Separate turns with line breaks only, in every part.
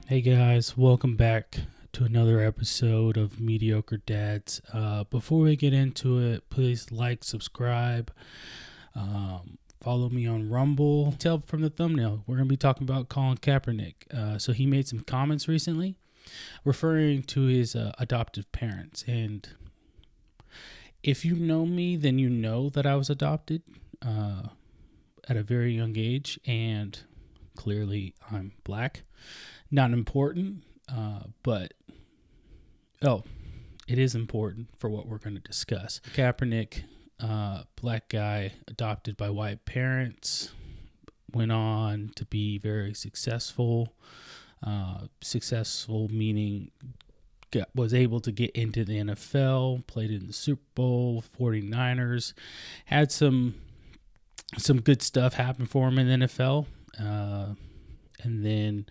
Hey guys, welcome back to another episode of Mediocre Dads. Before we get into it, please like, subscribe, follow me on Rumble. Tell from the thumbnail, we're going to be talking about Colin Kaepernick. So he made some comments recently referring to his adoptive parents. And if you know me, then you know that I was adopted at a very young age, and clearly I'm black. Not important, but it is important for what we're going to discuss. Kaepernick, black guy, adopted by white parents, went on to be very successful. Successful meaning was able to get into the NFL, played in the Super Bowl, 49ers, had some good stuff happen for him in the NFL. And then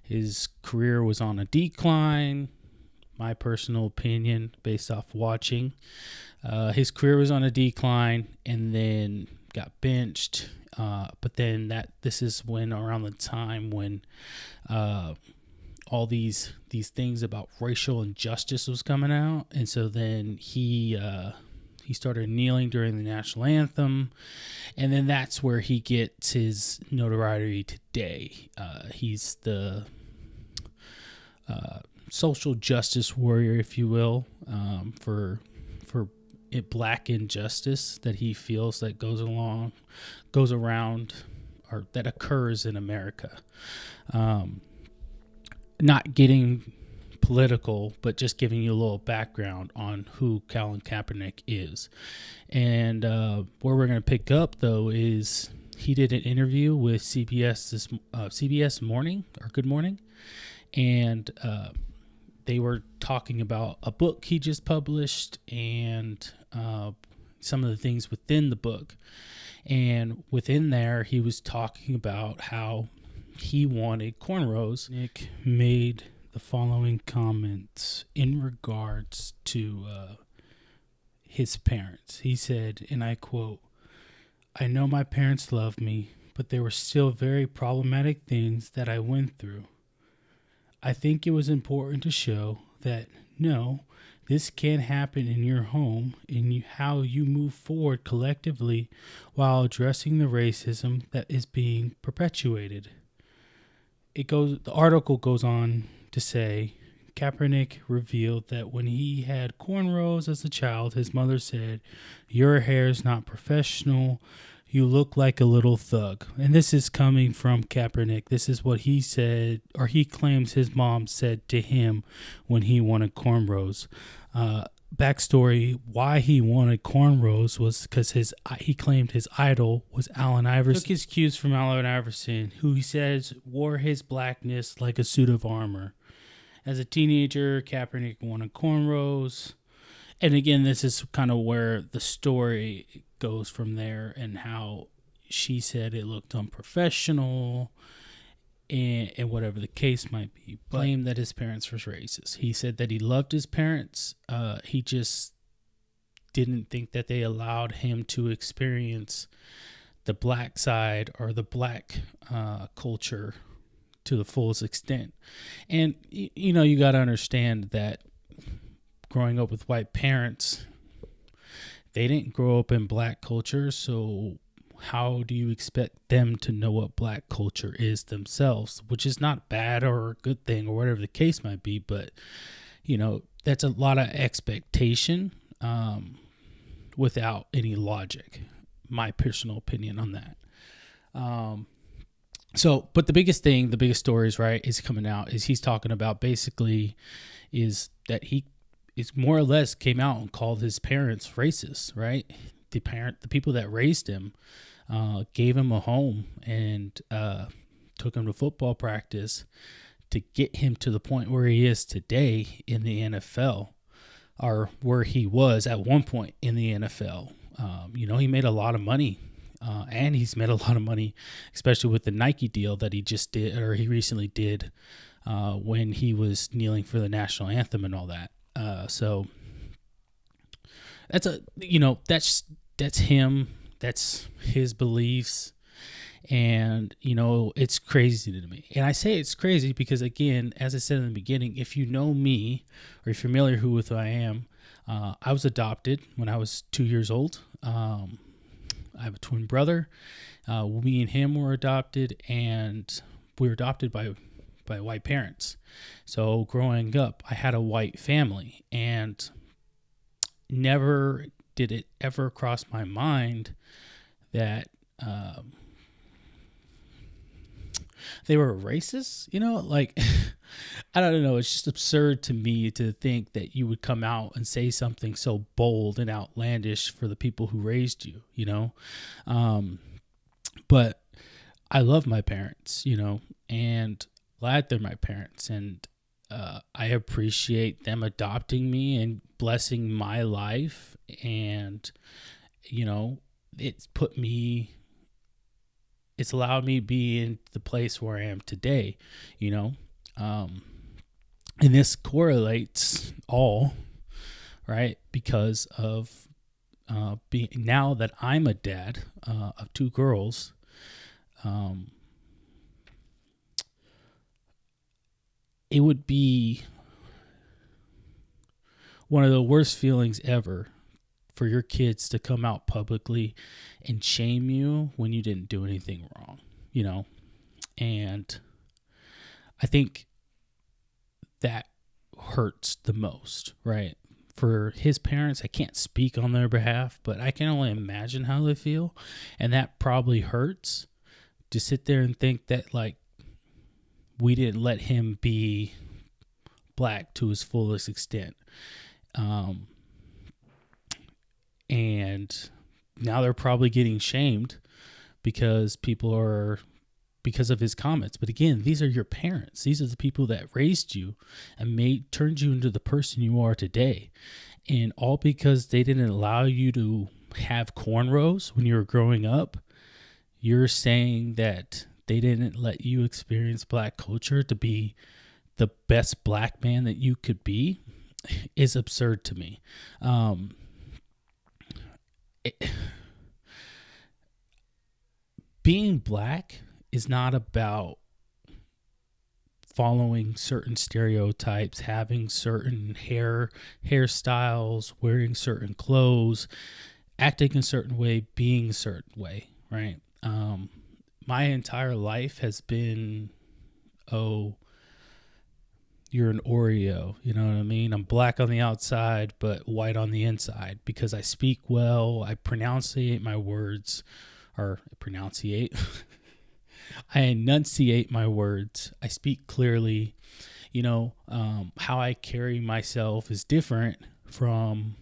his career was on a decline. My personal opinion, based off watching, his career was on a decline, and then got benched. But then this is when around the time when all these things about racial injustice was coming out, and so then he started kneeling during the national anthem, and then that's where he gets his notoriety today. He's the social justice warrior, if you will, for black injustice that he feels that goes around, or that occurs in America. Not getting political, but just giving you a little background on who Colin Kaepernick is. And where we're going to pick up, though, is he did an interview with CBS Morning, or Good Morning, and they were talking about a book he just published and some of the things within the book. And within there, he was talking about how he wanted cornrows. Nick made the following comments in regards to his parents. He said, and I quote, "I know my parents loved me, but there were still very problematic things that I went through. I think it was important to show that, no, this can happen in your home and how you move forward collectively while addressing the racism that is being perpetuated." The article goes on to say, Kaepernick revealed that when he had cornrows as a child, his mother said, "Your hair's not professional. You look like a little thug." And this is coming from Kaepernick. This is what he said, or he claims his mom said to him when he wanted cornrows. Backstory, why he wanted cornrows was because he claimed his idol was Allen Iverson. Took his cues from Allen Iverson, who he says wore his blackness like a suit of armor. As a teenager, Kaepernick wanted cornrows. And again, this is kind of where the story goes from there, and how she said it looked unprofessional and whatever the case might be. Claimed that his parents were racist. He said that he loved his parents. He just didn't think that they allowed him to experience the black side or the black culture to the fullest extent. And, you got to understand that growing up with white parents, they didn't grow up in black culture, so how do you expect them to know what black culture is themselves? Which is not bad or a good thing or whatever the case might be, but, that's a lot of expectation without any logic. My personal opinion on that. But the biggest stories, right, is coming out is he's talking about basically is that he is more or less came out and called his parents racist, right? The people that raised him gave him a home and took him to football practice to get him to the point where he is today in the NFL, or where he was at one point in the NFL. He made a lot of money. And he's made a lot of money, especially with the Nike deal that he just did, or he recently did, when he was kneeling for the national anthem and all that. So that's that's him. That's his beliefs. And, you know, it's crazy to me. And I say it's crazy because, again, as I said in the beginning, if you know me or you're familiar with who I am, I was adopted when I was 2 years old. I have a twin brother. Me and him were adopted, and we were adopted by white parents. So growing up, I had a white family, and never did it ever cross my mind that they were racist, you know, like, I don't know. It's just absurd to me to think that you would come out and say something so bold and outlandish for the people who raised you, you know? But I love my parents, you know, and glad they're my parents. And I appreciate them adopting me and blessing my life. And, you know, it's allowed me to be in the place where I am today, you know. And this correlates all, right, because of being, now that I'm a dad of 2 girls, it would be one of the worst feelings ever for your kids to come out publicly and shame you when you didn't do anything wrong, you know? And I think that hurts the most, right? For his parents, I can't speak on their behalf, but I can only imagine how they feel. And that probably hurts to sit there and think that, like, we didn't let him be black to his fullest extent. And now they're probably getting shamed because because of his comments. But again, these are your parents. These are the people that raised you and turned you into the person you are today. And all because they didn't allow you to have cornrows when you were growing up, you're saying that they didn't let you experience black culture to be the best black man that you could be, is absurd to me. Being black is not about following certain stereotypes, having certain hairstyles, wearing certain clothes, acting a certain way, being a certain way, right? My entire life has been, oh, you're an Oreo, you know what I mean? I'm black on the outside, but white on the inside, because I speak well, I pronunciate my words, I enunciate my words, I speak clearly, you know. How I carry myself is different from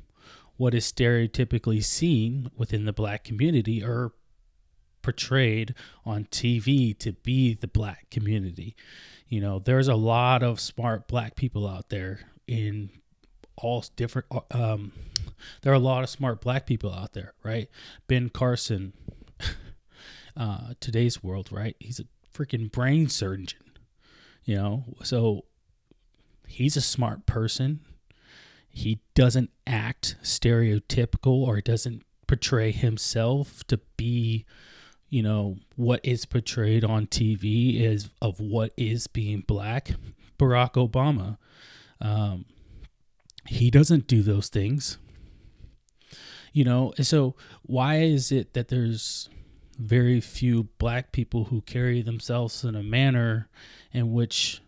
what is stereotypically seen within the black community or portrayed on TV to be the black community. You know, there's a lot of smart black people out there in all different, there are a lot of smart black people out there, right? Ben Carson, today's world, right? He's a freaking brain surgeon, you know? So he's a smart person. He doesn't act stereotypical or doesn't portray himself to be, you know, what is portrayed on TV is of what is being black. Barack Obama, he doesn't do those things, you know. And so why is it that there's very few black people who carry themselves in a manner in which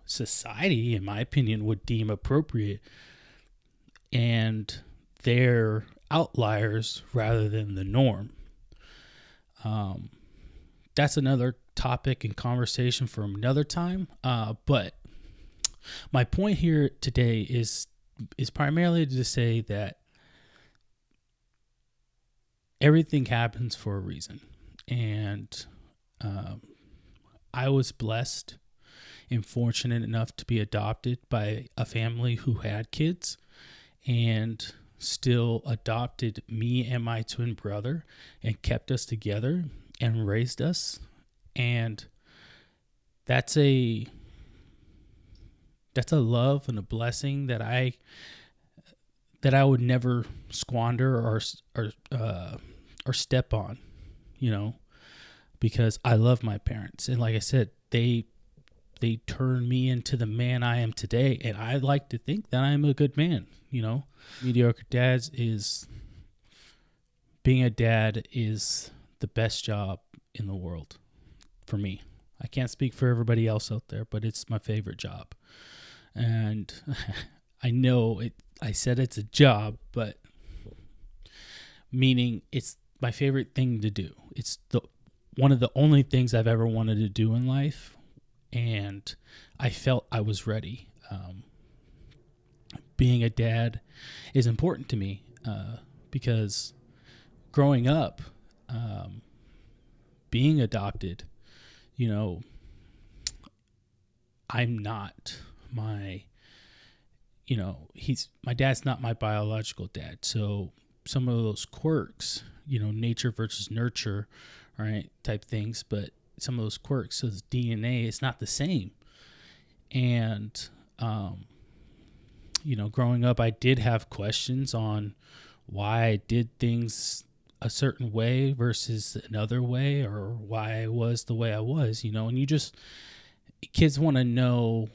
society, in my opinion, would deem appropriate, and they're outliers rather than the norm? That's another topic and conversation for another time. But my point here today is primarily to say that everything happens for a reason. And I was blessed and fortunate enough to be adopted by a family who had kids and still adopted me and my twin brother and kept us together and raised us. And that's a love and a blessing that I would never squander or step on, you know, because I love my parents. And like I said, they turned me into the man I am today. And I like to think that I'm a good man, Mediocre Dads is, being a dad is the best job in the world for me. I can't speak for everybody else out there, but it's my favorite job. And I know I said it's a job, but meaning it's my favorite thing to do. It's one of the only things I've ever wanted to do in life, and I felt I was ready. Being a dad is important to me because growing up, being adopted, I'm not my dad's not my biological dad. So some of those quirks, nature versus nurture, right, type things, but some of those quirks, so the DNA is not the same. And, growing up, I did have questions on why I did things a certain way versus another way, or why I was the way I was, and kids want to know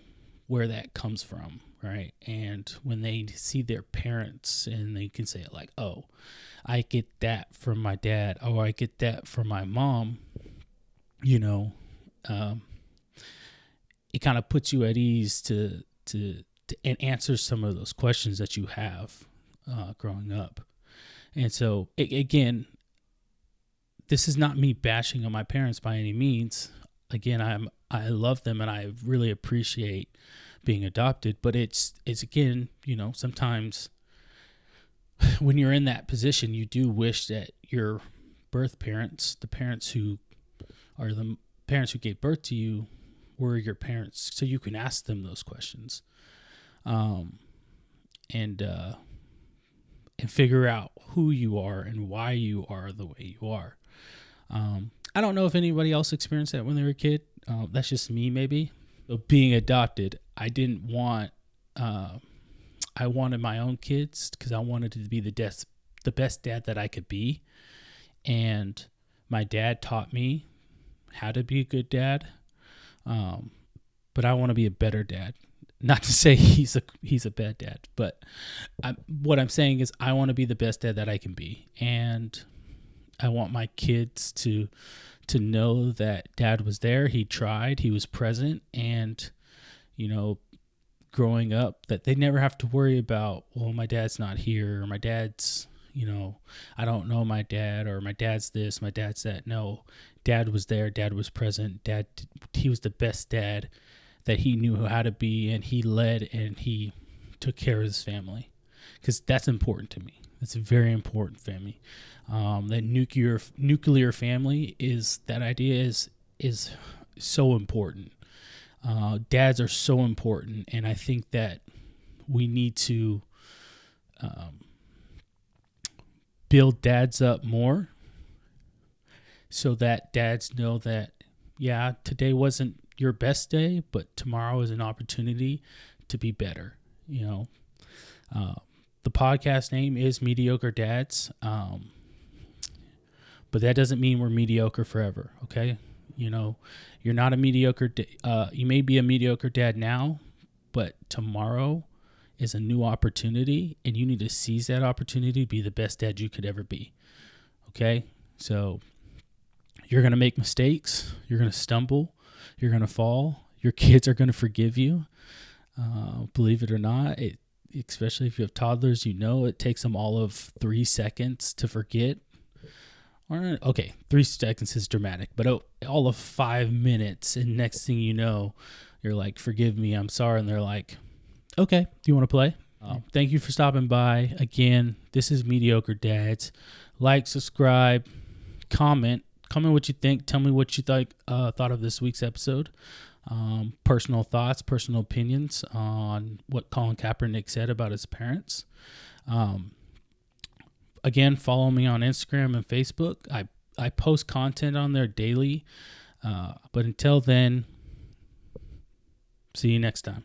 where that comes from, right? And when they see their parents and they can say like, oh, I get that from my dad, or I get that from my mom, it kind of puts you at ease to and answers some of those questions that you have growing up. And so, again, this is not me bashing on my parents by any means. Again, I love them and I really appreciate being adopted, but it's again, sometimes when you're in that position, you do wish that your birth parents, the parents who are the parents who gave birth to you, were your parents, so you can ask them those questions, and figure out who you are and why you are the way you are. I don't know if anybody else experienced that when they were a kid. That's just me, maybe. But being adopted, I didn't want. I wanted my own kids because I wanted to be the best dad that I could be, and my dad taught me how to be a good dad. But I want to be a better dad. Not to say he's a bad dad, but what I'm saying is I want to be the best dad that I can be, and I want my kids to know that dad was there, he tried, he was present, and growing up, that they never have to worry about, well, my dad's not here, or my dad's, I don't know my dad, or my dad's this, my dad's that. No, dad was there, dad was present, he was the best dad that he knew how to be, and he led and he took care of his family, because that's important to me. It's a very important family. That nuclear family is so important. Dads are so important, and I think that we need to build dads up more, so that dads know that, yeah, today wasn't your best day, but tomorrow is an opportunity to be better. The podcast name is Mediocre Dads, but that doesn't mean we're mediocre forever, okay? You're not a mediocre, you may be a mediocre dad now, but tomorrow is a new opportunity, and you need to seize that opportunity to be the best dad you could ever be, okay? So you're going to make mistakes, you're going to stumble, you're going to fall, your kids are going to forgive you, believe it or not. Especially if you have toddlers, it takes them all of 3 seconds to forget. Or, okay, 3 seconds is dramatic, but all of 5 minutes, and next thing you know, you're like, forgive me, I'm sorry, and they're like, okay, do you want to play? Thank you for stopping by. Again, this is Mediocre Dads. Like, subscribe, comment what you think. Tell me what you thought of this week's episode. Personal thoughts, personal opinions on what Colin Kaepernick said about his parents. Again, follow me on Instagram and Facebook. I post content on there daily. But until then, see you next time.